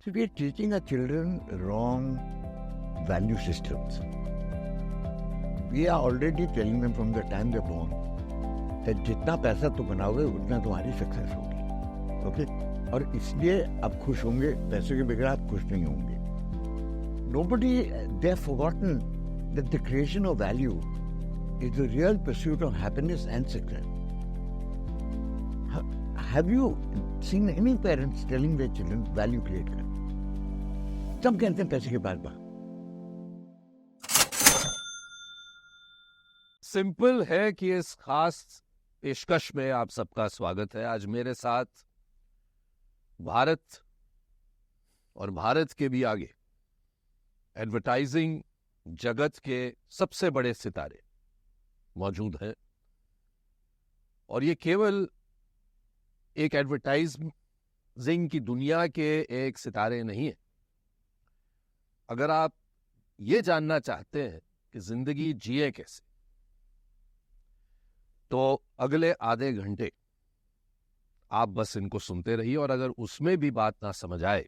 So we are teaching our children wrong value systems. We are already telling them from the time they're born that जितना पैसा तुम बनाओगे उतना तुम्हारी success होगी, ओके? और इसलिए आप खुश होंगे, पैसे के बगैर आप खुश नहीं होंगे. Nobody, they have forgotten that the creation of value is the real pursuit of happiness and success. Have you seen any parents telling their children value create कर? सब कहते हैं पैसे के बाद बात. सिंपल है कि इस खास पेशकश में आप सबका स्वागत है. आज मेरे साथ भारत और भारत के भी आगे एडवर्टाइजिंग जगत के सबसे बड़े सितारे मौजूद हैं. और ये केवल एक एडवर्टाइजिंग की दुनिया के एक सितारे नहीं है. अगर आप ये जानना चाहते हैं कि जिंदगी जिए कैसे, तो अगले आधे घंटे आप बस इनको सुनते रहिए. और अगर उसमें भी बात ना समझ आए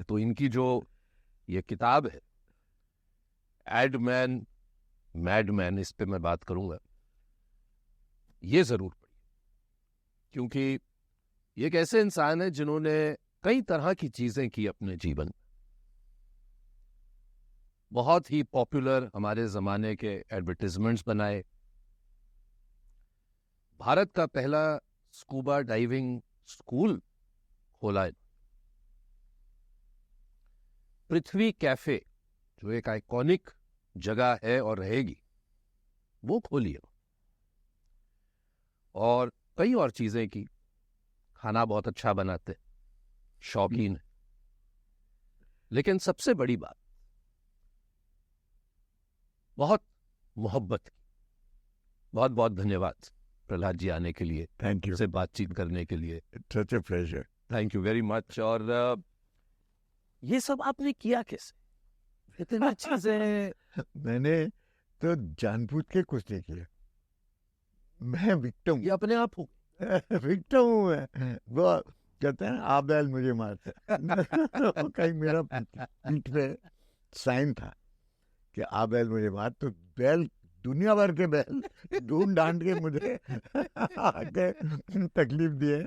तो इनकी जो ये किताब है एडमैन मैडमैन, इस पे मैं बात करूंगा, ये जरूर पढ़िए. क्योंकि ये एक ऐसे इंसान है जिन्होंने कई तरह की चीजें की अपने जीवन में. बहुत ही पॉपुलर हमारे जमाने के एडवर्टाइजमेंट्स बनाए. भारत का पहला स्कूबा डाइविंग स्कूल खोला है. पृथ्वी कैफे, जो एक आइकॉनिक जगह है और रहेगी, वो खोली है. और कई और चीजें की. खाना बहुत अच्छा बनाते, शौकीन है. लेकिन सबसे बड़ी बात, बहुत मोहब्बत की. बहुत बहुत धन्यवाद प्रहलाद जी आने के लिए, थैंक यू, से बातचीत करने के लिए. Such a pleasure. Thank you very much. और ये सब आपने किया कैसे? इतनी चीजें. मैंने तो जानबूझ के कुछ नहीं किया. मैं विक्टिम, ये अपने आप हो. विक्टिम हूँ मैं. वो कहते हैं आ बैल मुझे मारते. कहीं मेरा पीठ पे साइन था कि आ बैल मुझे मार, तो बैल दुनिया भर के बैल ढूंढ ढांड के मुझे आके तकलीफ दिए.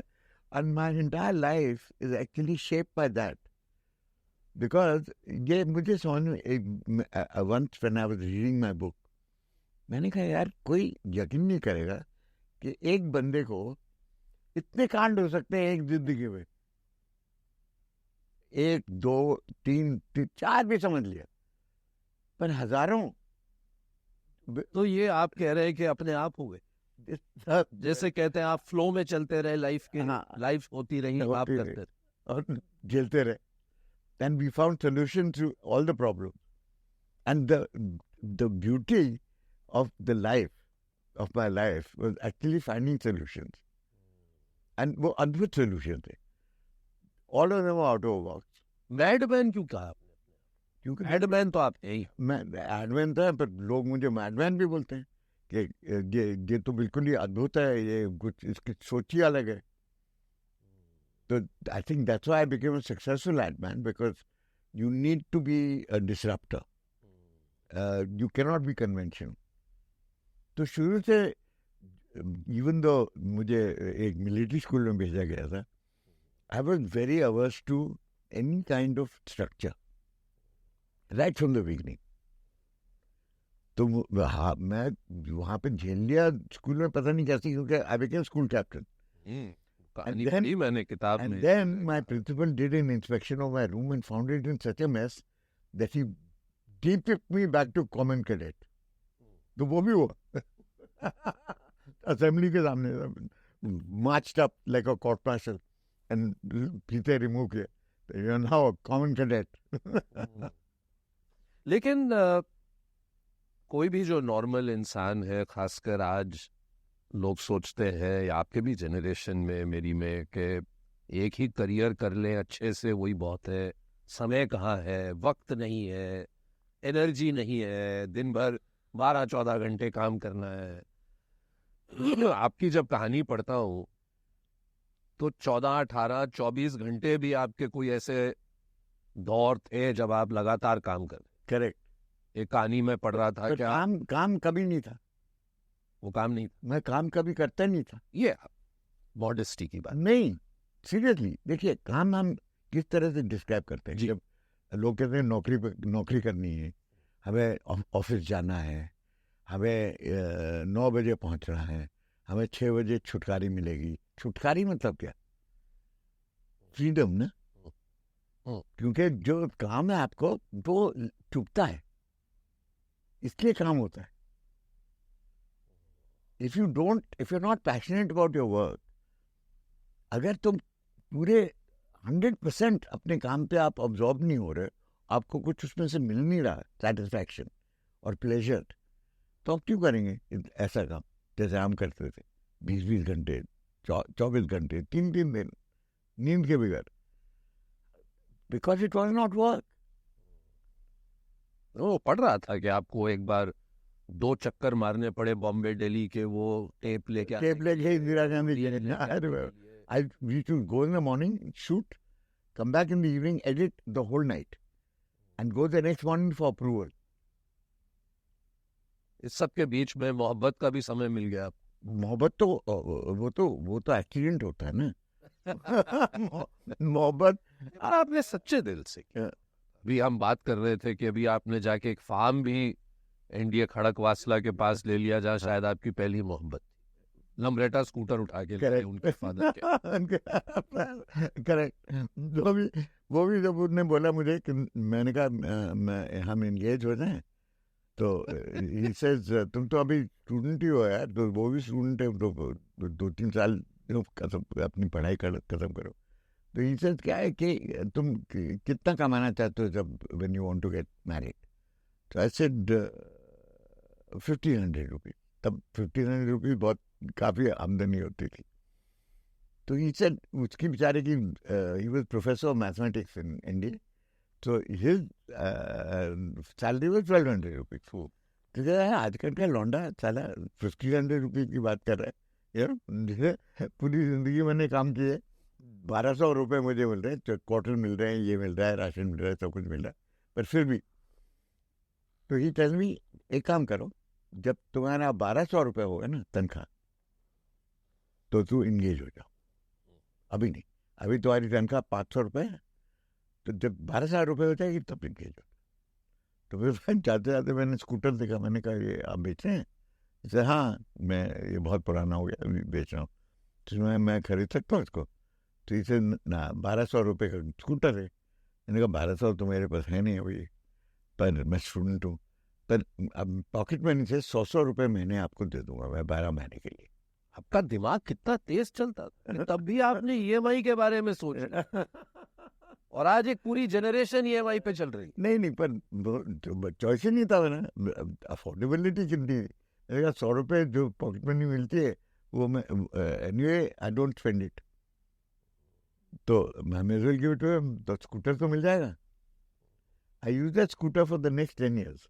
And my entire life is actually shaped by that. Because ये मुझे समझ में, once when I was reading my book, मैंने कहा यार कोई यकीन नहीं करेगा कि एक बंदे को इतने कांड हो सकते हैं एक जिंदगी में. 1, 2, 3, 4 भी समझ लिया, पर हजारों. तो ये आप कह रहे हैं कि अपने आप हो गए. जैसे कहते हैं आप फ्लो में चलते रहे लाइफ के. हाँ, लाइफ होती रही, आप करते रहे और झेलते रहे. And we found solutions to all the problems. And the beauty of the life, of my life, was actually finding solutions. And वो अद्भुत solutions थे. All of them were out of the box. Madman क्यों कहा आपने? क्योंकि madman तो आप हैं ही. मैं एडमैन था, पर लोग मुझे मैडमैन भी बोलते हैं कि ये तो बिल्कुल ही अद्भुत है, ये कुछ इसकी सोच ही अलग है. So I think that's why I became a successful ad man, because you need to be a disruptor. You cannot be conventional. तो शुरू से, even though मुझे एक मिलिट्री स्कूल में भेजा गया था, I was very averse to any kind of structure right from the beginning. तो हाँ, मैं वहाँ पे झेल लिया स्कूल में, पता नहीं कैसे, क्योंकि I became school captain. कहानी पढ़ी मैंने किताब में. And then my principal did an inspection of my room and found it in such a mess that he de-picked me back to common cadet. तो वो भी हुआ. Assembly के सामने marched up like a court martial and फीते remove किए. You are now a common cadet. लेकिन कोई भी जो नॉर्मल इंसान है, खासकर आज लोग सोचते हैं, या आपके भी जनरेशन में, मेरी में, कि एक ही करियर कर लें अच्छे से, वही बहुत है. समय कहाँ है, वक्त नहीं है, एनर्जी नहीं है, दिन भर 12-14 घंटे काम करना है. आपकी जब कहानी पढ़ता हूँ तो 14, 18, 24 घंटे भी आपके कोई ऐसे दौर थे जब आप लगातार काम कर रहे करेक्ट। थे। एक कहानी में पढ़ रहा था पर कि काम कभी नहीं था, वो काम नहीं, मैं काम कभी करता नहीं था। ये मॉडेस्टी की बात। नहीं, सीरियसली देखिए, काम हम किस तरह से डिस्क्राइब करते हैं। जी। जब लोग कहते हैं नौकरी करनी है, हमें ऑफिस जाना है, हमें 9 बजे पहुंचना है, हमें 6 बजे छुटकारी मिलेगी। छुटकारी मतलब क्या? फ्रीडम ना। क्योंकि जो काम है आपको वो चुभता है, इसलिए काम होता है। If you not passionate about your work, अगर तुम पूरे 100% अपने काम पे आप ऑब्जॉर्व नहीं हो रहे, आपको कुछ उसमें से मिल नहीं रहा सेटिस्फैक्शन और प्लेजर, तो आप क्यों करेंगे ऐसा काम जैसे हम करते थे? 20-20 घंटे, 24 घंटे, 3-3 दिन नींद के बगैर, because it was not work. वो पढ़ रहा था कि आपको एक बार 2 चक्कर मारने पड़े बॉम्बे दिल्ली के, वो टेप लेके Indira Gandhi I used to go in the morning, shoot, come back in the evening, edit the whole night, and go the next morning for approval. इस सब के बीच में मोहब्बत का भी समय मिल गया। मोहब्बत तो वो तो एक्सीडेंट होता है ना। मोहब्बत आपने सच्चे दिल से किया। अभी हम बात कर रहे थे कि अभी आपने जाके एक फार्म भी एनडीए खड़क वासला के पास ले लिया, जहाँ शायद आपकी पहली मोहब्बत, लम्ब्रेटा स्कूटर उठा के ले उनके फादर के। करेक्ट। वो भी जब उन्होंने बोला मुझे कि मैंने कहा हम एंगेज हो जाएं, तो he says, तुम तो अभी स्टूडेंट ही हो यार, तो वो भी स्टूडेंट है, तो 2-3 साल अपनी पढ़ाई खत्म करो। तो he says क्या है कि तुम कितना कमाना चाहते हो जब when you want to get married? तो I said 1,500 रुपीज। तब 1,500 रुपीज बहुत काफ़ी आमदनी होती थी। तो he said, उसकी बेचारे की he was professor of mathematics in India, so his salary was 1,200 rupees. तो क्या आजकल का लौंडा साला 1,500 रुपीज की बात कर रहा है यार, पूरी जिंदगी मैंने काम किए, 1,200 रुपये मुझे मिल रहे हैं, क्वार्टर मिल रहे हैं, ये मिल रहा है, राशन मिल रहा है, सब कुछ मिल रहा है, पर फिर भी। तो ही टेल मी, एक काम करो, जब तुम्हारा 1,200 रुपये होगा ना तनख्वाह, तो तू इंगेज हो जाओ। अभी नहीं, अभी तुम्हारी तनख्वाह 500 रुपये है, तो जब 1,200 रुपये हो जाएगी तब इंगेज हो। तो फिर जाते जाते मैंने स्कूटर देखा, मैंने कहा ये आप बेच रहे हैं? इसे हाँ, मैं ये बहुत पुराना हो गया, अभी बेच रहा हूँ। तो मैं खरीद सकता हूँ इसको? तो इसे ना 1,200 रुपये का स्कूटर है। मैंने कहा 1,200 तो मेरे पास है नहीं अभी, पर मैं स्टूडेंट हूँ, पर अब पॉकेट मनी से 100 रुपये महीने आपको दे दूंगा मैं 12 महीने के लिए। आपका दिमाग कितना तेज चलता था, तब भी आपने ईएमआई के बारे में सोचा, और आज एक पूरी जनरेशन ईएमआई पे चल रही। नहीं, पर चॉइस ही नहीं था ना, अफोर्डेबिलिटी कितनी। मैंने कहा 100 रुपये जो पॉकेट मनी मिलती है वो मैं anyway I don't spend it, तो मैं may as well give it to him, तो स्कूटर तो मिल जाएगा। I use that scooter for the next 10 years।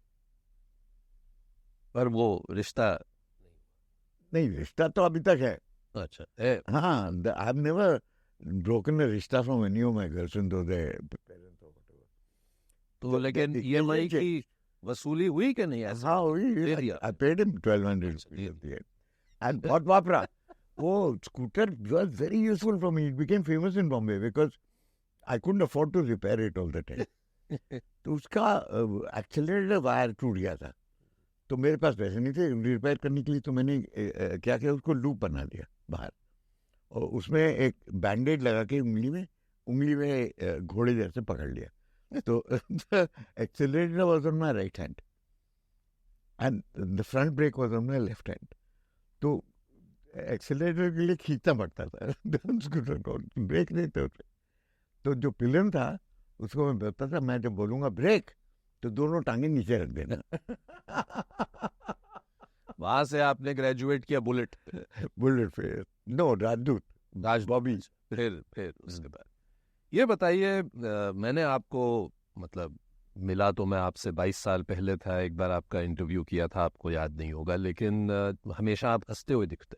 पर वो रिश्ता नहीं, रिश्ता तो अभी तक है। अच्छा है। हाँ, आई हैव नेवर ब्रोकन अ रिश्ता from any of my girlfriend, दो दे पेरेंट्स और व्हाटएवर। तो लेकिन ईएमआई की वसूली हुई कि नहीं? हाँ हुई। I paid him 1,200 rupees and बहुत वापरा। वो scooter was very useful for me, it became famous in Bombay because I couldn't afford to repair it all the time. तो उसका एक्सेलरेटर वायर टूट गया था, तो मेरे पास पैसे नहीं थे रिपेयर करने के लिए, तो मैंने क्या किया, उसको लूप बना दिया बाहर, और उसमें एक बैंडेड लगा के उंगली में घोड़े जैसे पकड़ लिया। तो accelerator was on my right hand and the front brake was on my left hand. तो एक्सेलरेटर के लिए खींचना पड़ता था स्कूटर को, ब्रेक नहीं थे उसमें। तो जो पिलन था उसको मैं बोलता था, मैं जब बोलूँगा ब्रेक तो दोनों टांगे नीचे रख देना। वहां से आपने ग्रेजुएट किया बुलेट पे। नो, राजदूत बॉबी। फिर उसके बाद ये बताइए, मैंने आपको मतलब मिला तो मैं आपसे 22 साल पहले था, एक बार आपका इंटरव्यू किया था, आपको याद नहीं होगा, लेकिन हमेशा आप हंसते हुए दिखते,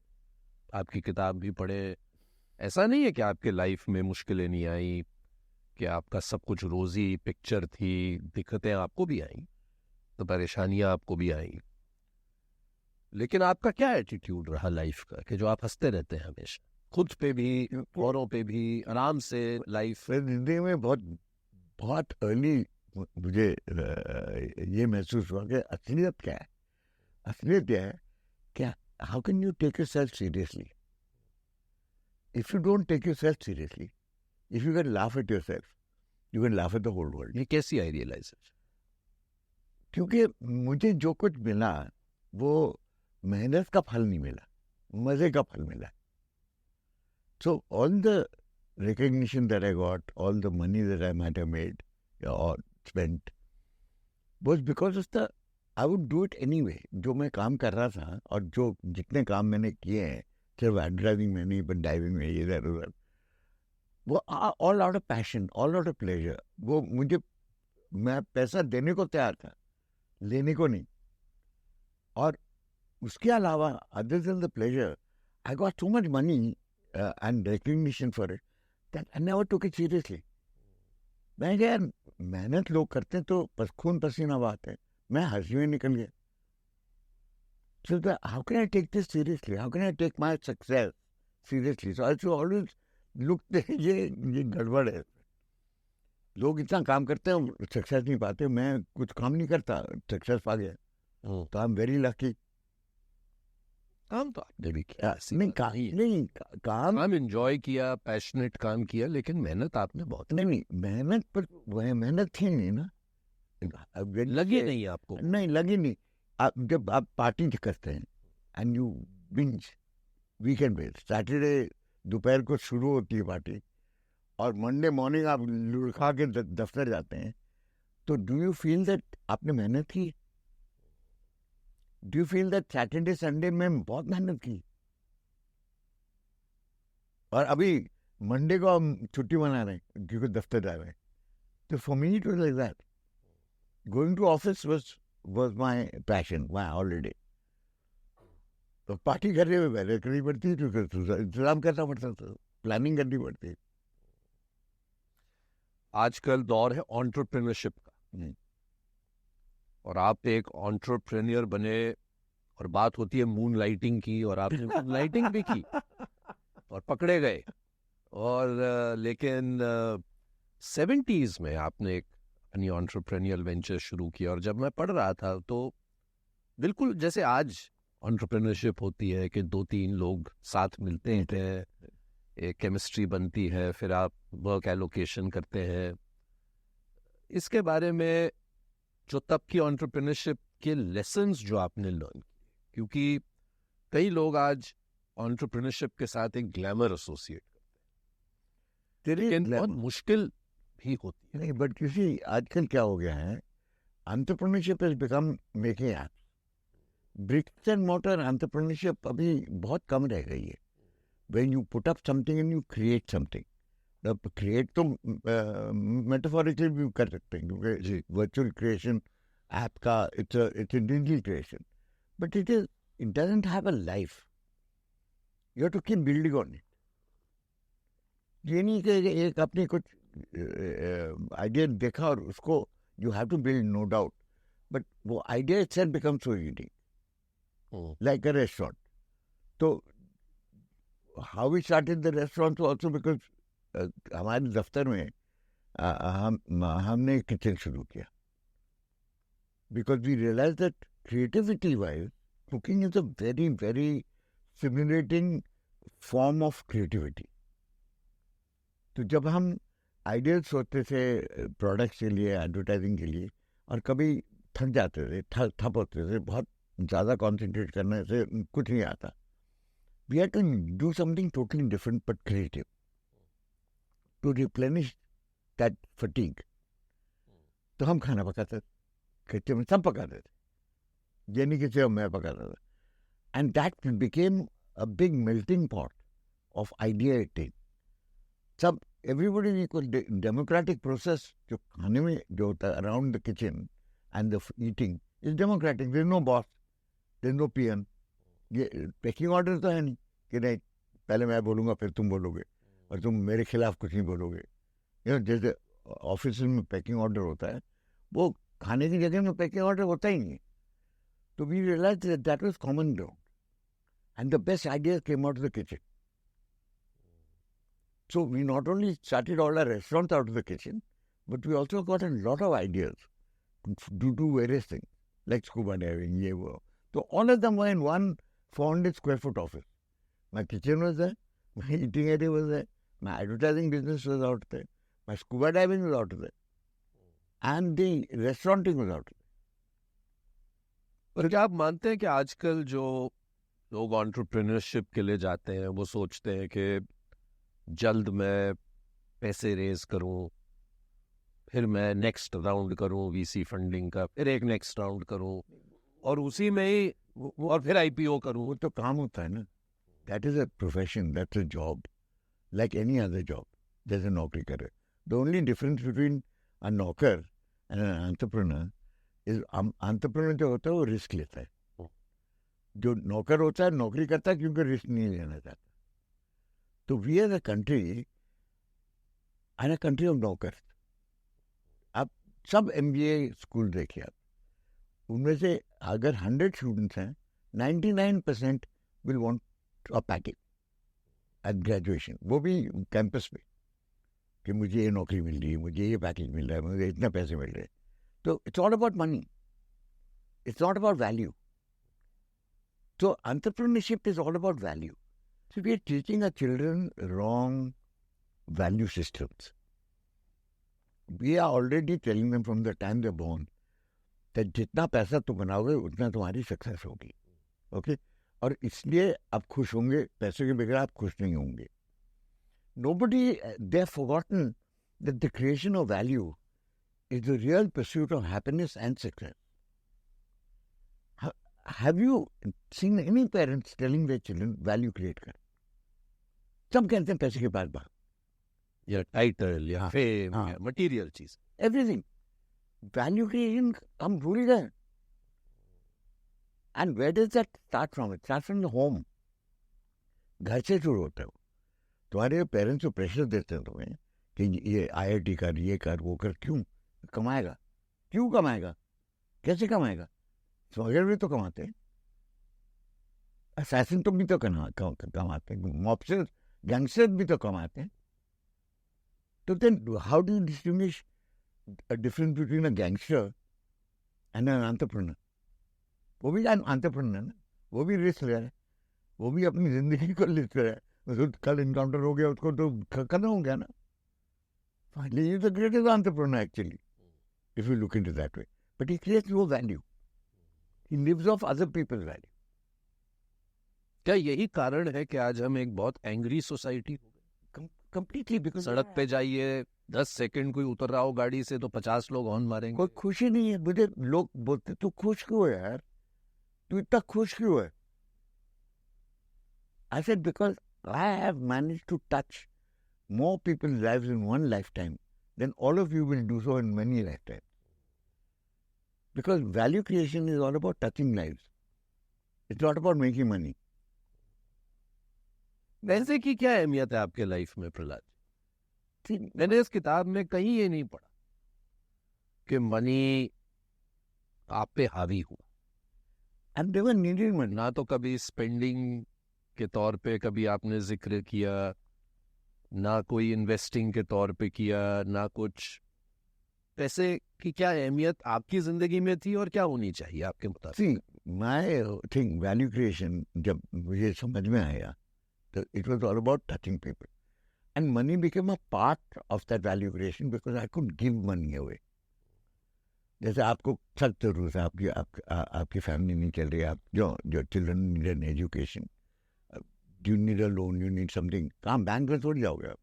आपकी किताब भी पढ़े, ऐसा नहीं है कि आपके लाइफ में मुश्किलें नहीं आई, कि आपका सब कुछ रोजी पिक्चर थी, दिक्कतें आपको भी आई, तो परेशानियां आपको भी आई, लेकिन आपका क्या एटीट्यूड रहा लाइफ का कि जो आप हंसते रहते हैं हमेशा, खुद पे भी औरों पे भी, आराम से लाइफ? जिंदगी में बहुत बहुत अर्ली मुझे ये महसूस हुआ कि असलियत क्या है। असलियत क्या है, क्या, how can you take yourself seriously? If you don't take yourself seriously, if you can laugh at yourself, you can laugh at the whole world. ये कैसी आई रियलाइजेशन? क्योंकि मुझे जो कुछ मिला वो मेहनत का फल नहीं मिला, मजे का फल मिला। So all the recognition that I got, all the money that I might have made or spent, was because of the, I would do it anyway. जो मैं काम कर रहा था और जो जितने काम मैंने किए हैं, सिर्फ एडवर्टाइजिंग में नहीं पर डाइविंग में, इधर उधर, वो all out of passion, all out of pleasure. वो मुझे, मैं पैसा देने को तैयार था, लेने को नहीं। और उसके अलावा other than the pleasure, I got so much money and recognition for it that I never took it seriously. मैं यार, मेहनत लोग करते हैं तो खून पसीना बहाते हैं, मैं हंसी में निकल गया। So how can I take this seriously? How can I take my success seriously? So I should always look ये गड़बड़ है। लोग इतना काम करते हैं, सक्सेस नहीं पाते, मैं कुछ काम नहीं करता, सक्सेस पा गया, तो आई एम वेरी लकी। काम तो आपने भी किया, काम एंजॉय किया, पैशनेट काम किया, लेकिन मेहनत आपने बहुत नहीं, मेहनत पर वह मेहनत थी नहीं ना, लगी नहीं आपको? नहीं लगी नहीं। जब आप पार्टी करते हैं एंड यू बिंज वीकेंड पे, सैटरडे दोपहर को शुरू होती है पार्टी और मंडे मॉर्निंग आप लुढ़का के दफ्तर जाते हैं, तो डू यू फील दैट आपने मेहनत की? Do you feel that Saturday Sunday में बहुत मेहनत की? और अभी मंडे को हम छुट्टी मना रहे हैं क्योंकि दफ्तर जा रहे हैं। तो for me it was like that, going to office was my passion, my holiday. तो पार्टी करने में मेहनत करनी पड़ती है, क्योंकि इंतजाम करना पड़ता था, प्लानिंग करनी पड़ती है। आजकल दौर है एंटरप्रेन्योरशिप का, और आप एक एंटरप्रेन्योर बने, और बात होती है मून लाइटिंग की, और आपने मून लाइटिंग भी की और पकड़े गए। और लेकिन 70s में आपने एक अपनी एंटरप्रेन्योर वेंचर शुरू किया, और जब मैं पढ़ रहा था तो बिल्कुल जैसे आज एंटरप्रेन्योरशिप होती है कि 2-3 लोग साथ मिलते हैं, एक केमिस्ट्री बनती है, फिर आप वर्क एलोकेशन करते हैं। इसके बारे में जो तब की एंटरप्रेन्योरशिप के लेसन्स जो आपने लर्न किए, क्योंकि कई लोग आज एंटरप्रेन्योरशिप के साथ एक ग्लैमर एसोसिएट करते हैं, लेकिन बहुत मुश्किल भी होती है। नहीं, बट किसी आजकल क्या हो गया है, entrepreneurship has become making apps. Bricks and mortar entrepreneurship अभी बहुत कम रह गई है। When you put up something and you create something, create तो मेटाफोरिकली भी कर सकते हैं, क्योंकि वर्चुअल क्रिएशन ऐप का it's digital creation, but it doesn't have a life. You have to keep building on it. ये नहीं कि एक अपने कुछ आइडिया देखा और उसको you have to build, no doubt, but वो idea itself become so unique, like a restaurant. तो how we started the restaurant also because हमारे दफ्तर में हमने किचन शुरू किया, because we realise that creativity wise cooking is a very very stimulating form of creativity. तो जब हम आइडियल सोचते थे प्रोडक्ट्स के लिए, एडवर्टाइजिंग के लिए, और कभी थक जाते थे, थप होते थे, बहुत ज़्यादा कॉन्सेंट्रेट करने से कुछ नहीं आता, we had to do something totally different but creative to replenish that fatigue. तो हम खाना पकाते थे, किचन में सब पकाते थे, ये नहीं कि सिर्फ मैं पकाता था, and that became a big melting pot of idea. सब एवरीबॉडी इक्वल, डेमोक्रेटिक प्रोसेस जो खाने में जो होता है around the kitchen and the eating is democratic. There is no boss, there is no PM. ये पैकिंग ऑर्डर तो है नहीं कि नहीं पहले मैं बोलूँगा फिर तुम बोलोगे और तुम मेरे खिलाफ कुछ नहीं बोलोगे। जैसे ऑफिस में पैकिंग ऑर्डर होता है, वो खाने की जगह में पैकिंग ऑर्डर होता ही नहीं. तो we realise that was common ground and the best ideas came out of the kitchen. So we not only started all our restaurants out of the kitchen, but we also got a lot of ideas to do various things, like scuba diving, ye wo. So all of them were in one 400 square foot office. My kitchen was there, my eating area was there, my advertising business was out there, my scuba diving was out there, and the restauranting was out there. पर क्या आप मानते हैं कि आजकल जो लोग entrepreneurship के लिए जाते हैं वो सोचते हैं कि जल्द मैं पैसे रेज करूं, फिर मैं नेक्स्ट राउंड करूं वीसी फंडिंग का, फिर एक नेक्स्ट राउंड करूं और उसी में ही और फिर आईपीओ करूं? वो तो काम होता है ना. That is a profession, that's a job like any other job. जैसे नौकरी करे, the only difference between a नौकर and an entrepreneur is entrepreneur जो होता है वो रिस्क लेता है. जो नौकर होता है नौकरी करता है क्योंकि रिस्क नहीं लेना चाहता. तो we are a country and a country of नौकर. आप सब एमबीए स्कूल देखिए, आप उनमें से अगर 100 स्टूडेंट्स हैं, 99% will want a package at graduation, वो भी कैंपस पे, कि मुझे ये नौकरी मिल रही है, मुझे ये पैकेज मिल रहा है, मुझे इतना पैसे मिल रहे हैं. तो it's all about money, it's not about value. So entrepreneurship is all about value. So we are teaching our children wrong value systems. We are already telling them from the time they're born that जितना पैसा तुम बनाओगे उतना तुम्हारी success होगी. Okay, और इसलिए आप खुश होंगे, पैसे के बगैर आप खुश नहीं होंगे. Nobody, they have forgotten that the creation of value is the real pursuit of happiness and success. Have you seen any parents telling their children value create कर? सब कहते हैं पैसे के बाद बात, या टाइटल या हाँ, फेम हाँ. या मटेरियल चीज. एवरीथिंग. वैल्यू क्रिएशन हम भूल गए. And where does that start from? It start from the home. घर से शुरू होता है. तुम्हारे पेरेंट्स को प्रेशर देते हैं तुम्हें कि ये IIT कर, ये कर, वो कर. क्यों कमाएगा? क्यों कमाएगा? कैसे कमाएगा? स्मगलर भी तो कमाते हैं, असैसिन तो भी तो कमाते हैं, मॉब्स्टर्स, गैंगस्टर्स भी तो कमाते हैं. तो then how do you distinguish a difference between a gangster and an entrepreneur? वो भी एंटरप्रेन्योर ना, वो भी रिस्क ले रहा है, वो भी अपनी जिंदगी को रिस्क ले रहा है. तो कल इनकाउंटर हो गया उसको तो खत्म हो गया ना. Finally, he is the greatest entrepreneur actually, if you look into that way. But he creates no value. He lives off other people's value. क्या यही कारण है कि आज हम एक बहुत एंग्री सोसाइटी हो गए? Completely, because सड़क पे जाइए, 10 सेकंड कोई उतर रहा हो गाड़ी से तो 50 लोग हॉर्न मारेंगे. कोई खुशी नहीं है. मुझे लोग बोलते तू खुश क्यों है यार, तू इतना खुश क्यों है? I said because I have managed to touch more people's lives in one lifetime than all of you will do so in many lifetimes. Because value creation is all about touching lives. It's not about making money. पैसे की क्या अहमियत है आपके life में Prahlad? See, मैंने इस किताब में कहीं ये नहीं पढ़ा कि मनी आप पे हावी हुआ. I've never needed money. ना तो कभी स्पेंडिंग के तौर पे कभी आपने जिक्र किया, ना कोई इन्वेस्टिंग के तौर पे किया, ना कुछ. पैसे की क्या अहमियत आपकी जिंदगी में थी और क्या होनी चाहिए आपके मुताबिक? See, my thing, value creation, जब मुझे समझ में आया, तो it was all about touching people. And money became a part of that value creation because I could give money away. जैसे आपको सख्त जरूरत है, आपकी फैमिली नहीं चल रही, आप जो children need an education, you need a loan, you need something, कहाँ बैंक में थोड़ी जाओगे आप,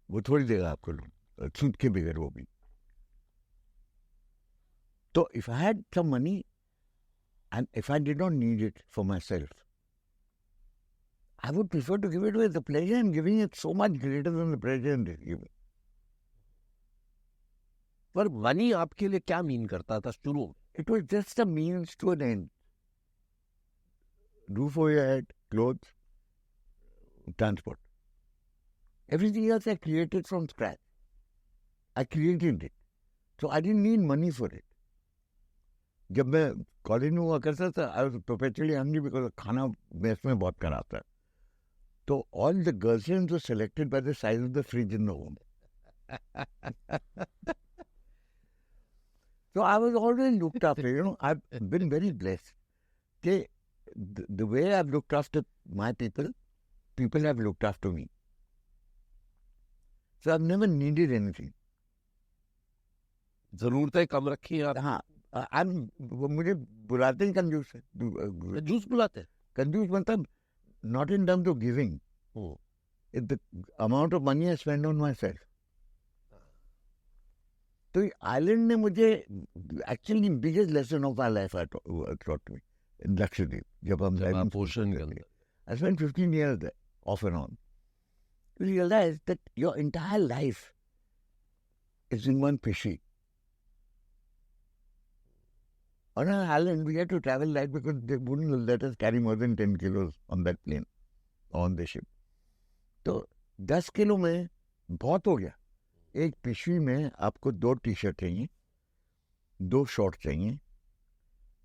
वो थोड़ी देगा आपको लोन, सूद के बगैर वो भी. तो if I had some money and if I did not need it for myself, I would prefer to give it away. The pleasure in giving is so much greater than the pleasure in receiving. पर money आपके लिए क्या mean करता था शुरू में? It was just a means to an end. Roof over your head, clothes, transport. Everything else I created from scratch. I created it. So I didn't need money for it. जब मैं college में हुआ करता था, I was perpetually hungry because खाना mess में बहुत खराब था. So all the girlfriends were selected by the size of the fridge in the home. So I was always looked after. You know, I've been very blessed. The way I've looked after my people, people have looked after me. So I've never needed anything. जरूरतें कम रखी हैं आप? हाँ, मुझे बुलाते हैं कंजूस. Juice बुलाते हैं? कंजूस मतलब not in terms of giving. It's the amount of money I spend on myself. तो आइलैंड ने मुझे actually biggest lesson of my life taught me. Lakshadweep जब हम पोषण के अंदर I spent 15 years there, off and on. You realize that your entire life is in one fishy. On an island, we had to travel light because they wouldn't let us carry more than 10 kilos on that plane, on the ship. तो 10 kilo में बहुत हो गया. एक पिशवी में आपको 2 T-shirt चाहिए, 2 शॉर्ट चाहिए,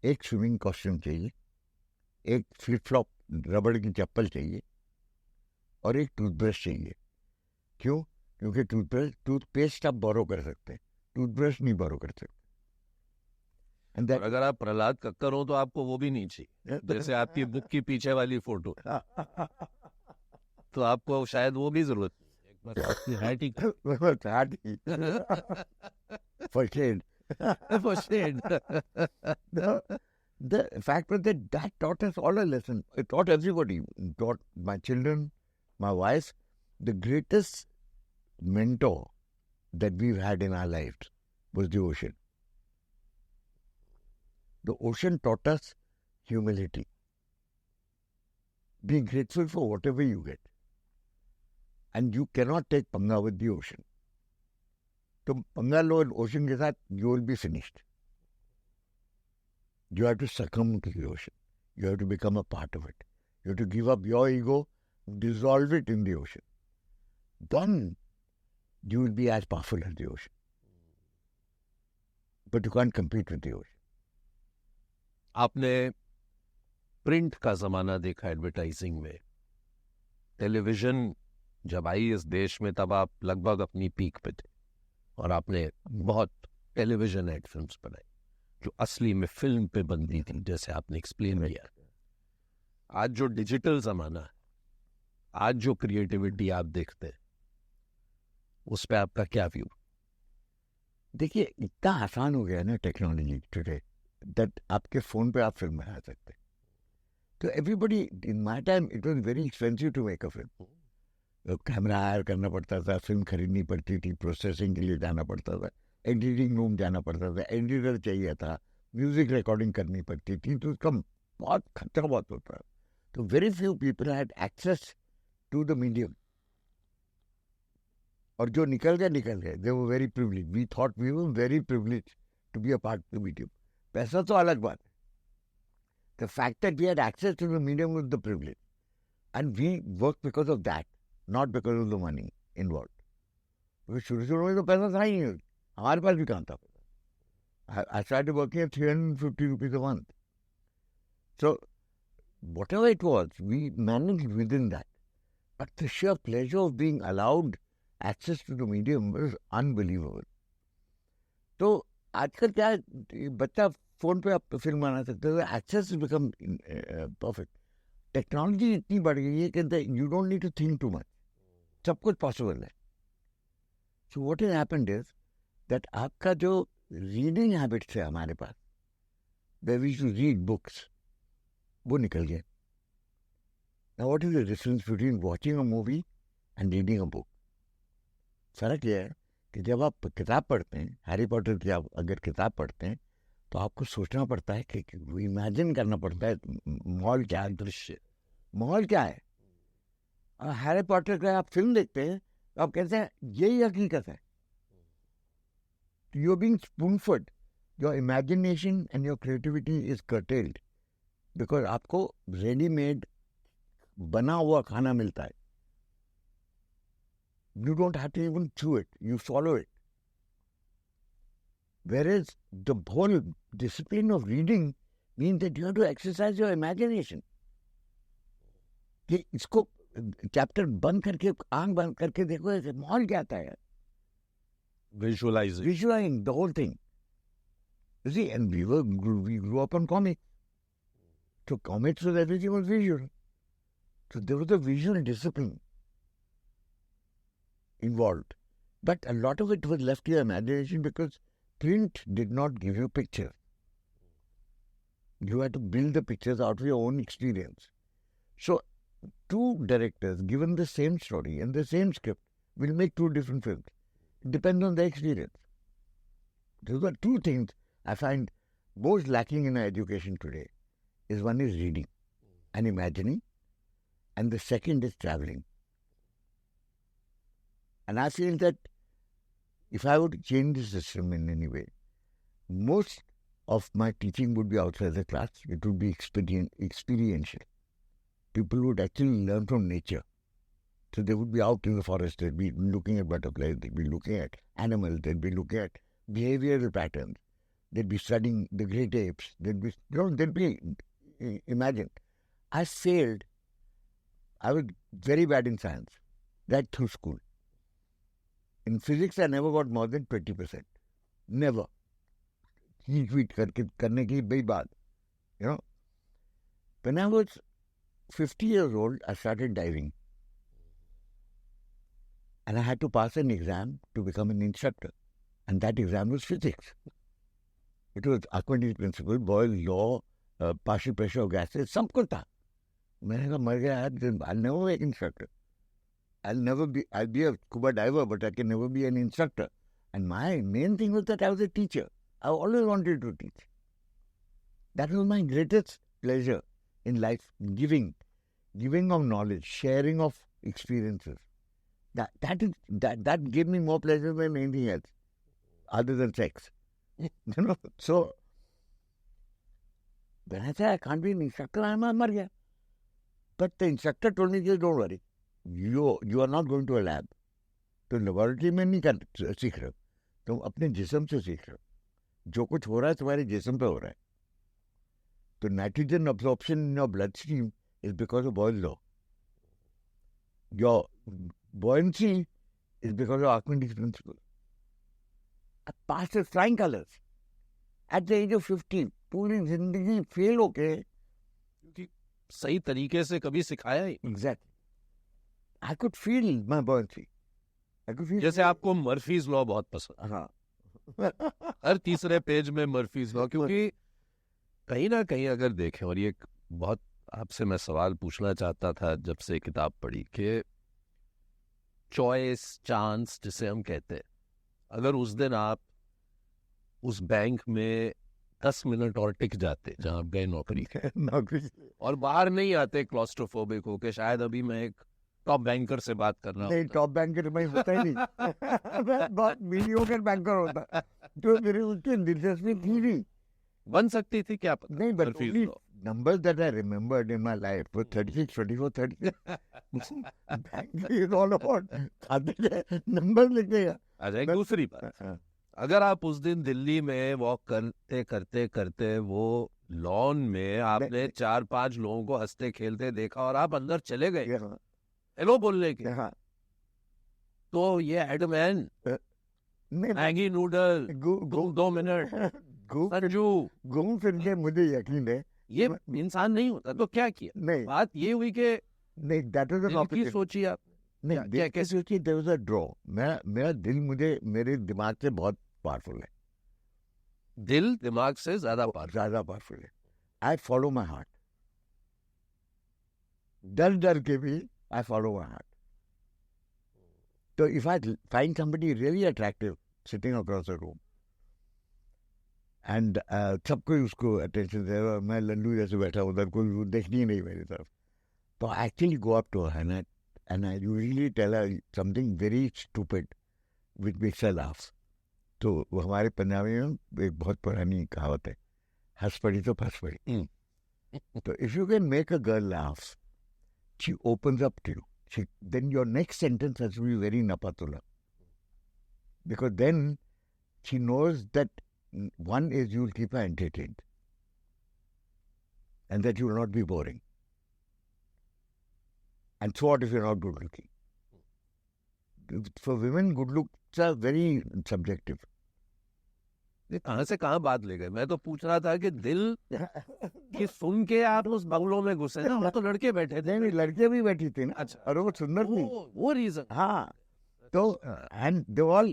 एक स्विमिंग कॉस्ट्यूम चाहिए, एक फ्लिप फ्लॉप रबड़ की चप्पल चाहिए और एक टूथब्रश चाहिए. क्यों? क्योंकि टूथपेस्ट आप बोरो कर सकते हैं, टूथब्रश नहीं बोरो कर सकते. अगर आप प्रहलाद कक्कर हो तो आपको वो भी नहीं चाहिए, जैसे आपकी बुक की पीछे वाली फोटो. तो आपको शायद वो भी जरूरत नहीं. For shade. For shade. The fact was that taught us all a lesson. It taught everybody. It taught my children, my wife. The greatest mentor that we've had in our lives was the ocean. The ocean taught us humility. Be grateful for whatever you get. And you cannot take पंगा with the ocean. तुम पंगा लो ocean के साथ, you will be finished. You have to succumb to the ocean. You have to become a part of it. You have to give up your ego, dissolve it in the ocean. Then you will be as powerful as the ocean. But you can't compete with the ocean. आपने print का जमाना देखा advertising में. Television जब आई इस देश में तब आप लगभग अपनी पीक पे थे और आपने बहुत टेलीविजन एड फिल्म्स बनाई जो असली में फिल्म पे बनती थी, जैसे आपने एक्सप्लेन किया. आज जो डिजिटल जमाना है, आज जो क्रिएटिविटी आप देखते हैं, उस पे आपका क्या व्यू? देखिए, इतना आसान हो गया ना टेक्नोलॉजी टुडे दैट आपके फोन पे आप फिल्म बना सकते. तो everybody, in my time it was very expensive to make a film. Camera hire करना पड़ता था, फिल्म खरीदनी पड़ती थी, प्रोसेसिंग के लिए जाना पड़ता था, एडिटिंग रूम जाना पड़ता था, एडिटर चाहिए था, म्यूजिक रिकॉर्डिंग करनी पड़ती थी. तो उसका बहुत खर्चा बहुत होता है. तो very few people had access to the medium. और जो निकल गए they were very privilege. We thought we were very privilege to be a part of the medium. पैसा तो अलग बात है. The fact that we had access to the medium was the privilege. And we worked because of that, not because of the money involved. Because शुरू में तो पैसा था ही नहीं, हमारे पास भी कहाँ था. I started working at 350 rupees a month. So, whatever it was, we managed within that. But the sheer pleasure of being allowed access to the medium was unbelievable. तो आजकल क्या है, बच्चा फोन पे आप फिल्म बना सकते हो. Access become perfect. टेक्नोलॉजी इतनी बढ़ गई है कि you don't need to think too much. सब कुछ पॉसिबल है. So what has happened is that आपका जो रीडिंग हैबिट्स है हमारे पास, way we to read books, वो निकल गए. Now what is the difference between watching a movie and reading a book? फर्क यह है कि जब आप किताब पढ़ते हैं, हैरी पॉटर की आप अगर किताब पढ़ते हैं, तो आपको सोचना पड़ता है कि इमेजिन करना पड़ता है माहौल क्या है, दृश्य माहौल क्या है. हैरी पॉटर का आप फिल्म देखते हैं तो आप कहते हैं यही हकीकत है. You are being spoon feed. Your imagination and your creativity is curtailed because आपको रेडीमेड बना हुआ खाना मिलता है. You don't have to even chew it. You swallow it. Whereas the whole discipline of reading means that you have to exercise your imagination. कि इसको chapter बंद करके आंख बंद करके देखो ऐसे माहौल क्या आता है. Visualizing the whole thing. You see, and we grew up on comics. So comics was everything was visual. So there was a visual discipline involved. But a lot of it was left to your imagination because print did not give you pictures. You had to build the pictures out of your own experience. So two directors given the same story and the same script will make two different films. It depends on their experience. Those are two things I find most lacking in our education today. Is one is reading and imagining, and the second is traveling. And I feel that if I were to change the system in any way, most of my teaching would be outside the class. It would be experiential. People would actually learn from nature. So they would be out in the forest, they'd be looking at butterflies, they'd be looking at animals, they'd be looking at behavioral patterns, they'd be studying the great apes, they'd be imagine. I failed. I was very bad in science, right through school. In physics, I never got more than 20%. Never. करने की बड़ी बात. You know, when I was 50 years old, I started diving. And I had to pass an exam to become an instructor. And that exam was physics. It was Archimedes principle, Boyle's law, partial pressure of gases, सब कुछ था. मैंने कहा मर गया, I'll never be an instructor. I'll be a scuba diver, but I can never be an instructor. And my main thing was that I was a teacher. I always wanted to teach. That was my greatest pleasure in life, giving of knowledge, sharing of experiences. That gave me more pleasure than anything else, other than sex. So when I said I can't be an instructor, I'm a mar gaya. But the instructor told me, don't worry, you are not going to a lab. तो laboratory में नहीं सीख रहे हो, तुम अपने जिस्म से सीख रहे हो. जो कुछ हो रहा है तुम्हारे जिस्म पे हो रहा है. तो nitrogen absorption in your bloodstream is because of Boyle's law. Your buoyancy is because of Archimedes principle. I passed with flying colors at the age of 15. पूरी जिंदगी फेल होके क्योंकि सही तरीके से कभी सिखाया ही. Exactly. I could feel my buoyancy. जैसे आपको मर्फीज लॉ बहुत पसंद. हाँ. हर तीसरे पेज में मर्फीज लॉ, क्योंकि कहीं ना कहीं अगर देखें, और ये बहुत आपसे मैं सवाल पूछना चाहता था जब से किताब पढ़ी, कि चॉइस, चांस जिसे हम कहते हैं, अगर उस दिन आप उस बैंक में 10 मिनट और टिक जाते जहां आप गए नौकरी और बाहर नहीं आते क्लॉस्ट्रोफोबिक हो के, शायद अभी मैं एक टॉप बैंकर से बात कर रहा हूँ. नहीं, टॉप बैंकर में होता ही नहीं. बहुत मीडियोकर बैंकर होता. तो मेरे उसकी दिलचस्पी थी नहीं. बन सकती थी क्या पता. नहीं, but only numbers that I remembered in my life were 36, 24, 30. Bank is all about खाते नंबर लिखेगा. अच्छा, एक दूसरी बात, अगर आप उस दिन दिल्ली में वॉक करते करते करते वो लॉन में आपने 4-5 लोगों को हंसते खेलते देखा और आप अंदर चले गए हेलो बोलने के, तो ये एडमैन मैगी नूडल 2 मिनट संजू घूम फिर के मुझे यकीन है ये इंसान नहीं होता. तो क्या किया? नहीं, बात ये हुई कि नहीं, दैट वाज एन ऑप्शन. सोचिए आप. नहीं, क्या कैसे सोचिए, देयर वाज अ ड्रॉ. मेरा दिल मेरे दिमाग से बहुत पावरफुल है. दिल दिमाग से ज्यादा पावरफुल है. I follow my heart. डर के भी I follow my heart. So if I find somebody really attractive sitting across the room and सब कोई उसको attention दे रहा है, मैं लल्लू जैसे बैठा उधर, कोई देखनी ही नहीं मेरी तरफ, तो I actually go up to her and I usually tell her something very stupid which makes her laugh. तो वो हमारे पंजाबी में एक बहुत पुरानी कहावत है, हंस पड़ी तो फंस पड़ी. तो if you can make a girl laugh, she opens up to you. then your next sentence has to be very napatula. Because then she knows that one is you will keep her entertained and that you will not be boring. And so what if you're not good looking? For women, good looks are very subjective. ये कहाँ से कहाँ बात ले गए? मैं तो पूछ रहा था कि दिल कि सुन के आप उस बंगलों में घुसे ना, वहाँ तो लड़के बैठे थे। नहीं, लड़के भी बैठी थी ना। अच्छा। और वो सुंदर थी। वो रीजन। हाँ, तो and they were all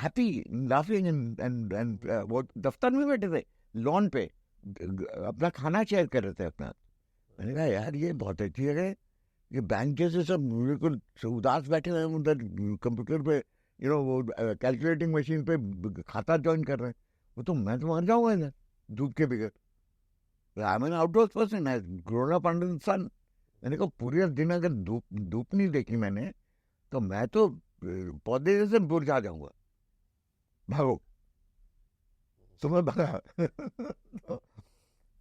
happy, laughing and वो दफ्तर में बैठे थे, लॉन पे अपना खाना शेयर कर रहे थे अपना। मैंने कहा यार ये बहुत अच्छी जगह है, ये बैंक जैसे सब बिल्कुल उदास बैठे हुए हैं उधर कंप्यूटर पे, वो कैलकुलेटिंग मशीन पे खाता ज्वाइन कर रहे हैं। वो तो मैं तो मर जाऊंगा इधर धूप के बगैर। I am an outdoors person, I grown up under the sun. मैंने कहा पूरे दिन अगर धूप नहीं देखी मैंने तो मैं तो पौधे जैसे मुरझा जाऊंगा। भागो, तो मैं भागा।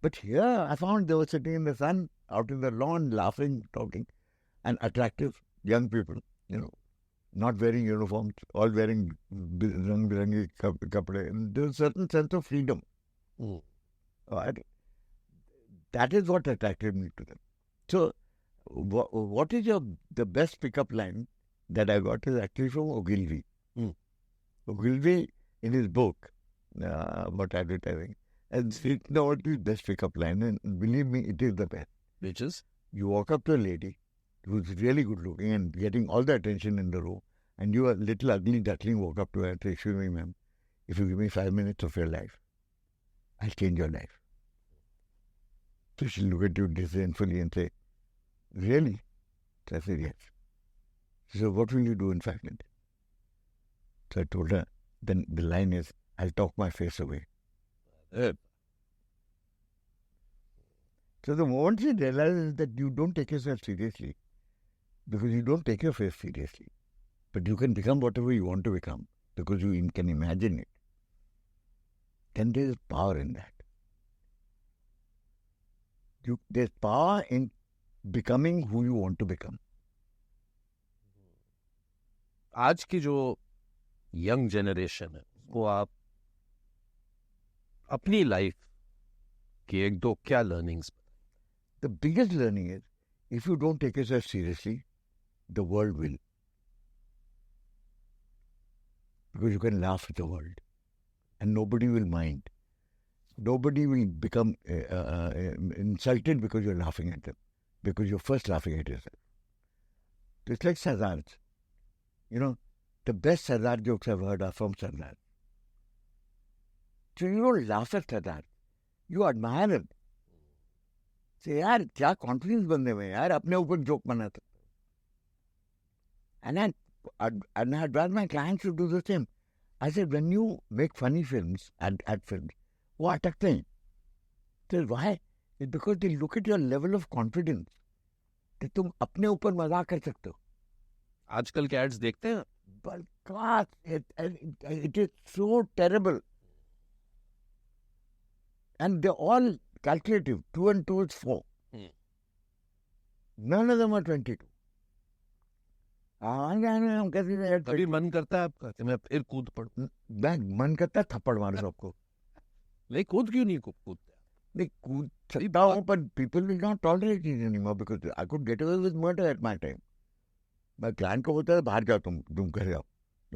But here I found they were sitting in the sun, out in the lawn, laughing, talking, and attractive young people, not wearing uniforms, all wearing rang-birangi kapde. And there was a certain sense of freedom. That is what attracted me to them. So, what is the best pickup line that I got is actually from Ogilvy. Ogilvy, in his book about advertising, has written out his best pickup line, and believe me, it is the best. Which is? You walk up to a lady who's really good looking and getting all the attention in the room, and you, a little ugly duckling, walk up to her and say, "Excuse me, ma'am, if you give me 5 minutes of your life, I'll change your life." So she'll look at you disdainfully and say, "Really?" So I said, "Yes." She said, "What will you do in 5 minutes?" So I told her, then the line is, "I'll talk my face away." So the moment she realizes that you don't take yourself seriously, because you don't take your face seriously, but you can become whatever you want to become, because you can imagine it, then there is power in that. There's power in becoming who you want to become. आज की जो young generation है उसको आप अपनी life की एक दो क्या learnings? The biggest learning is, if you don't take yourself seriously, the world will. Because you can laugh at the world and nobody will mind. Nobody will become insulted because you're laughing at them, because you're first laughing at yourself. It's like Sardars. The best Sardar jokes I've heard are from Sardar. So you don't laugh at Sardar, you admire him. Say, यार क्या confidence बंदे में, यार अपने ऊपर joke बना सकते. And I advise my clients to do the same. I said, when you make funny films, ad films, वो अटकते हैं. So why? It's because they look at your level of confidence. कि तुम अपने ऊपर मजाक कर सकते हो. आजकल के एड्स देखते हैं? But God, it is so terrible. And they're all calculative. 2 and 2 is 4. None of them are 22. कभी मन करता है आपका कि मैं फिर कूद पड़ूं? मन करता है थप्पड़ मारो सबको. नहीं, कूद क्यों नहीं कूदते? नहीं, कूद सकता हूँ, but people will not tolerate it anymore because I could get away with murder at my time. मैं क्लाइंट को बोलता है बाहर जाओ, तुम घर जाओ,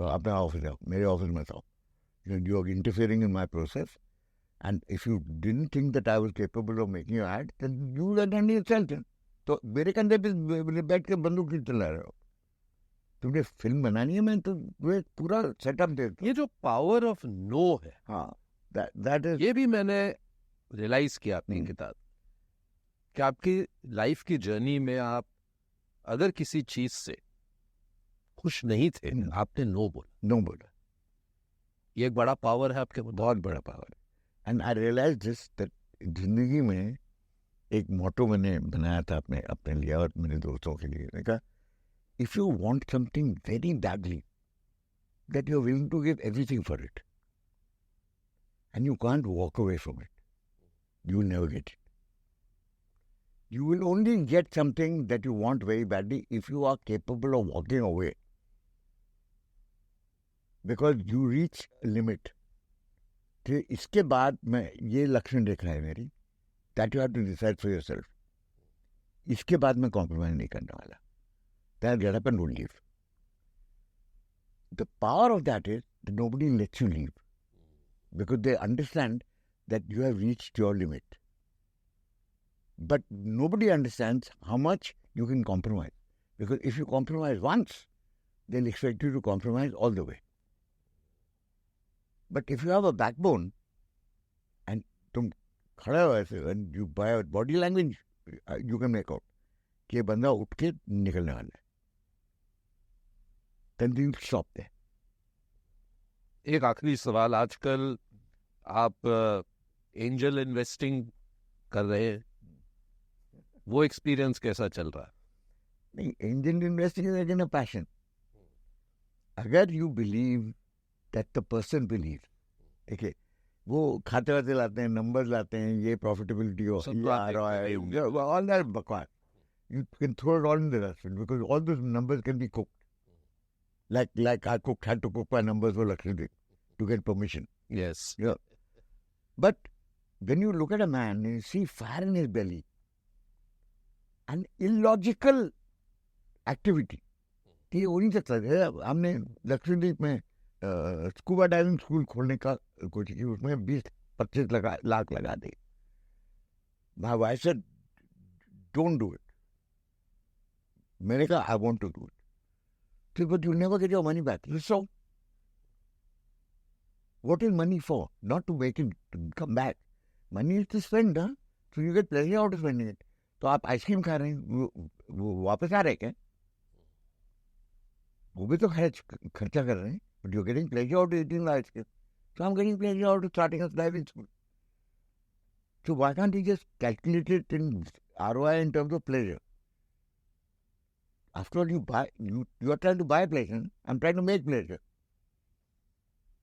अपने ऑफिस जाओ, मेरे ऑफिस में जाओ. You are interfering in my process. And if you didn't think that I was capable of making your ad, then you would have done it yourself. तो मेरे कंधे पे बैठ के बंदूक क्यों चला रहे हो? तुमने फिल्म बनानी है, मैं तो पूरा सेटअप देता. ये जो पावर ऑफ नो है, हाँ, that is. ये भी मैंने रियलाइज किया अपनी किताब कि आपकी लाइफ की जर्नी में आप अगर किसी चीज से खुश नहीं थे, आपने नो बोला. ये एक बड़ा पावर है आपके पास. बहुत बड़ा पावर है. And I realise this that जिंदगी में एक मोटो मैंने बनाया था अपने लिए और मेरे दोस्तों के लिए. मैंने कहा, if you want something very badly, that you are willing to give everything for it, and you can't walk away from it, you will never get it. You will only get something that you want very badly if you are capable of walking away. Because you reach a limit. तो इसके बाद मैं ये लक्षण रेखा है मेरी, that you have to decide for yourself. इसके बाद मैं compromise नहीं करने वाला. Then get up and don't leave. The power of that is that nobody lets you leave. Because they understand that you have reached your limit. But nobody understands how much you can compromise. Because if you compromise once, they'll expect you to compromise all the way. But if you have a backbone, and तुम खड़े हो ऐसे, and you by body language, you can make out कि ये बंदा उठ के निकलने वाला है. Then you stop there. एक आखिरी सवाल, आजकल आप एंजल इन्वेस्टिंग कर रहे हैं, वो एक्सपीरियंस कैसा चल रहा है? नहीं, angel investing is again a passion. अगर you believe that the person believe, देखिए वो खाते वाते लाते हैं, नंबर्स लाते हैं, ये प्रॉफिटेबिलिटी हो, ये आ रहा है, ऑल दैट बकवास. You can throw it all in the dustbin because all those numbers can be cooked. Like I had to cook my numbers for Lakshadweep to get permission. Yes. Yeah. But when you look at a man and you see fire in his belly, an illogical activity, ये हो नहीं सकता है. हमने लक्षद्वीप में scuba diving school खोलने का कोशिश की, उसमें 20-25 लाख लगा दी. My wife said, don't do it. मैंने कहा, I want to do it. So, but you'll never get your money back. So, what is money for? Not to make it come back. Money is to spend, huh? So you get pleasure out of spending it. तो आप ice cream खा रहे हैं, वो वापस आ रहे क्या? वो भी तो खर्चा कर रहे हैं. But you're getting pleasure out of eating the ice cream. So I'm getting pleasure out of starting a driving school. So why can't you just calculate it in ROI in terms of pleasure? After all, you are trying to buy pleasure. I'm trying to make pleasure.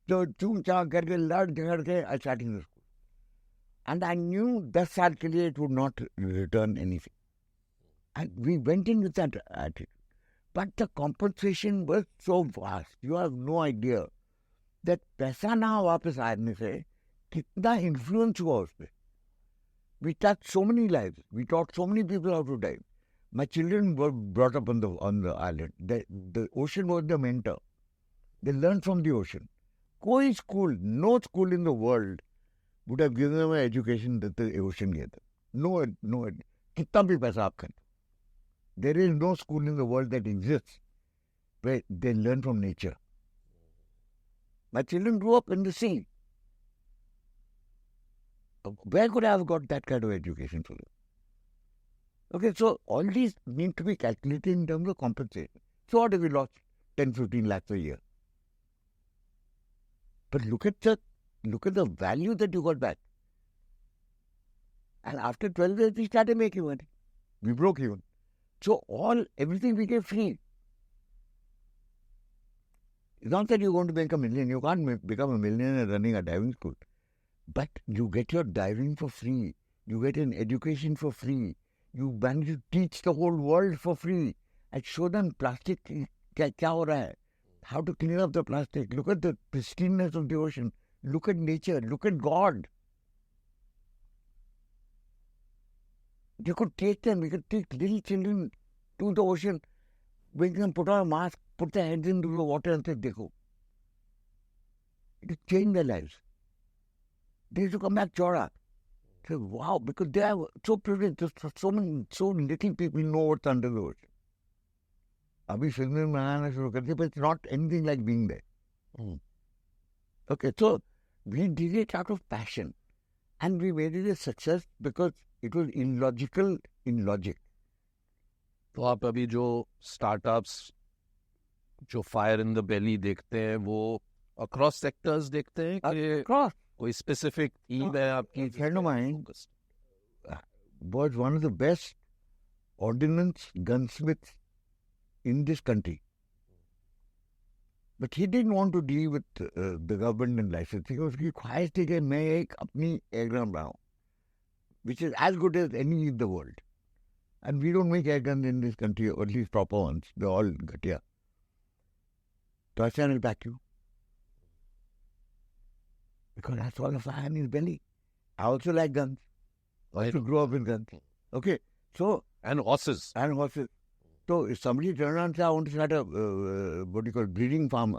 So चूम चाक करके लड़ झगड़ के I started the school. And I knew 10 साल के लिए it would not return anything. And we went in with that attitude. But the compensation was so vast. You have no idea that पैसा ना वापस आने से कितना influence हुआ उस पे. We touched so many lives. We taught so many people how to dive. My children were brought up on the island. The ocean was the mentor. They learned from the ocean. कोई school, no school in the world would have given them an education that the ocean gave them. No, कितना भी पैसा आप करें. There is no school in the world that exists where they learn from nature. My children grew up in the sea. Where could I have got that kind of education for them? Okay, so all these need to be calculated in terms of compensation. So what if we lost 10-15 lakhs a year? But look at the value that you got back. And after 12 years, we started making money. We broke even. So everything became free. It's not that you're going to make a million. You can't become a millionaire running a diving school. But you get your diving for free. You get an education for free. You manage to teach the whole world for free. And show them plastic क्या हो रहा है. How to clean up the plastic. Look at the pristineness of the ocean. Look at nature. Look at God. You could take them. We could take little children to the ocean, make them put on a mask, put their heads into the water and say, Dekho. It changed their lives. They used to come back chora. Say, wow, because they are so privileged. So little people know what's under the ocean. Abhi film mein shuru kar diya, but it's not anything like being there. Okay, so we did it out of passion. And we made it a success because it was illogical in logic. तो आप अभी जो startups जो fire in the belly देखते हैं वो across sectors देखते हैं कि कोई स्पेसिफिक थीम है आपकी? Friend of mine was one of the best ordnance gunsmiths in this country. But he didn't want to deal with the government and licensing. उसकी ख्वाहिश थी कि मैं एक अपनी एयरग्राम बनाऊं, which is as good as any in the world. And we don't make air guns in this country, or at least proper ones. They're all ghatiya. So I said, I'll back you. Because that's all of I have in his belly. I also like guns. I also grew up with guns. Okay, so... And horses. And horses. So if somebody turned around and said, I want to start a, breeding farm,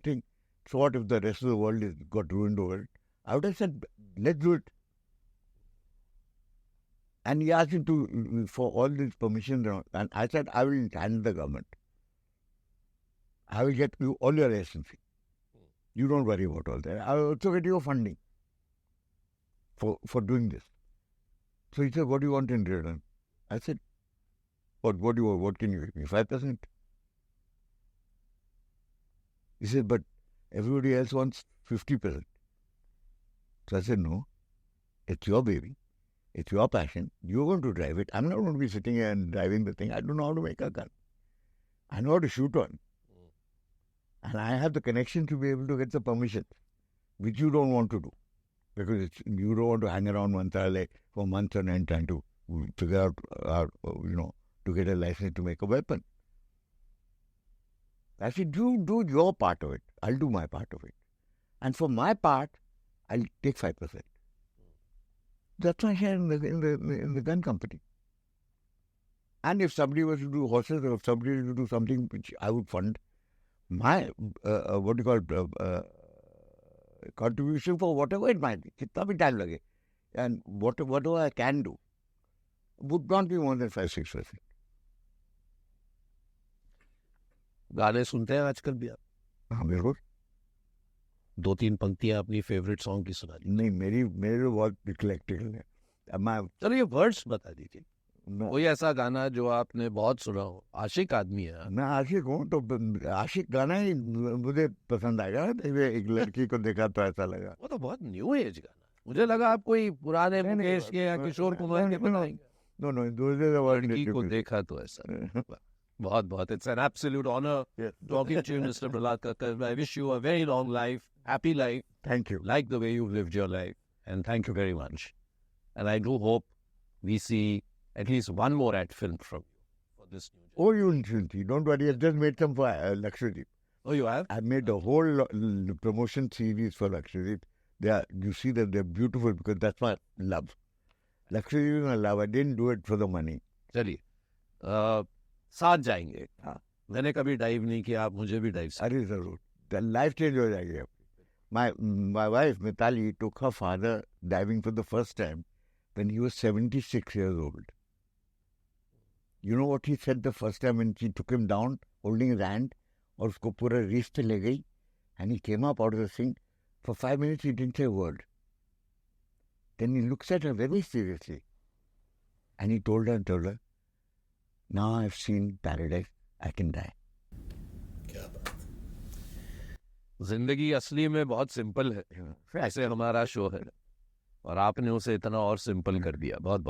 thing. So what if the rest of the world is got ruined over it? I would have said, let's do it. And he asked me for all these permissions. And I said, I will handle the government. I will get you all your licensing. You don't worry about all that. I will also get you funding for doing this. So he said, what do you want in return? I said, what do you want? What can you give me? 5%? He said, but everybody else wants 50%. So I said, no, it's your baby. It's your passion. You're going to drive it. I'm not going to be sitting here and driving the thing. I don't know how to make a gun. I know how to shoot one. And I have the connection to be able to get the permission, which you don't want to do. Because you don't want to hang around Mantralaya for months on end trying to figure out, to get a license to make a weapon. I said, you do your part of it. I'll do my part of it. And for my part, I'll take 5%. That's my share in the gun company. And if somebody was to do horses, or if somebody was to do something which I would fund, my contribution for whatever it might be, kitna bhi time lage, and whatever I can do, would not be more than 5-6%. गाने सुनते हैं आजकल भी आप? हाँ बिल्कुल. 2-3 पंक्तियां अपनी फेवरेट सॉन्ग की सुना दी. नहीं, मेरे बहुत इक्लेक्टिकल है. चलो ये वर्ड्स बता दीजिए. कोई ऐसा गाना जो आपने बहुत सुना हो. आशिक आदमी है. मैं आशिक हूँ, तो आशिक गाना ही मुझे पसंद आएगा. एक लड़की को देखा तो ऐसा लगा. वो तो बहुत न्यू एज गाना. मुझे लगा आप कोई पुराने मुकेश के या किशोर कुमार के बनाएंगे. नो, लड़की को देखा तो ऐसा. बहुत. It's an absolute honor talking to you, Mr. Prahlad Kakkar. I wish you a very long life, happy life. Thank you. Like the way you've lived your life. And thank you very much. And I do hope we see at least one more ad film from you for this new job. Oh, you will see. Don't worry. I just made some for Lakshadweep. Oh, you have? I made a whole promotion series for Lakshadweep. You see that they're beautiful because that's my love. Lakshadweep is my love. I didn't do it for the money. चलिए साथ जाएंगे. हाँ. मैंने कभी dive नहीं किया, आप मुझे भी डाइव. अरे जरूर. लाइफ चेंज हो जाएगी आपकी. My wife Mitali took her father diving for the first time when he was 76 years old. You know what he said the first time when she took him down holding his hand और उसको पूरा reef पे ले गई, and he came up out of the thing. For 5 minutes he didn't say a word. Then he looks at her very seriously and he told her, now I've seen paradise, I can die. क्या बात. जिंदगी असली में बहुत simple है. ऐसे हमारा show है और आपने उसे इतना और सिंपल कर दिया. बहुत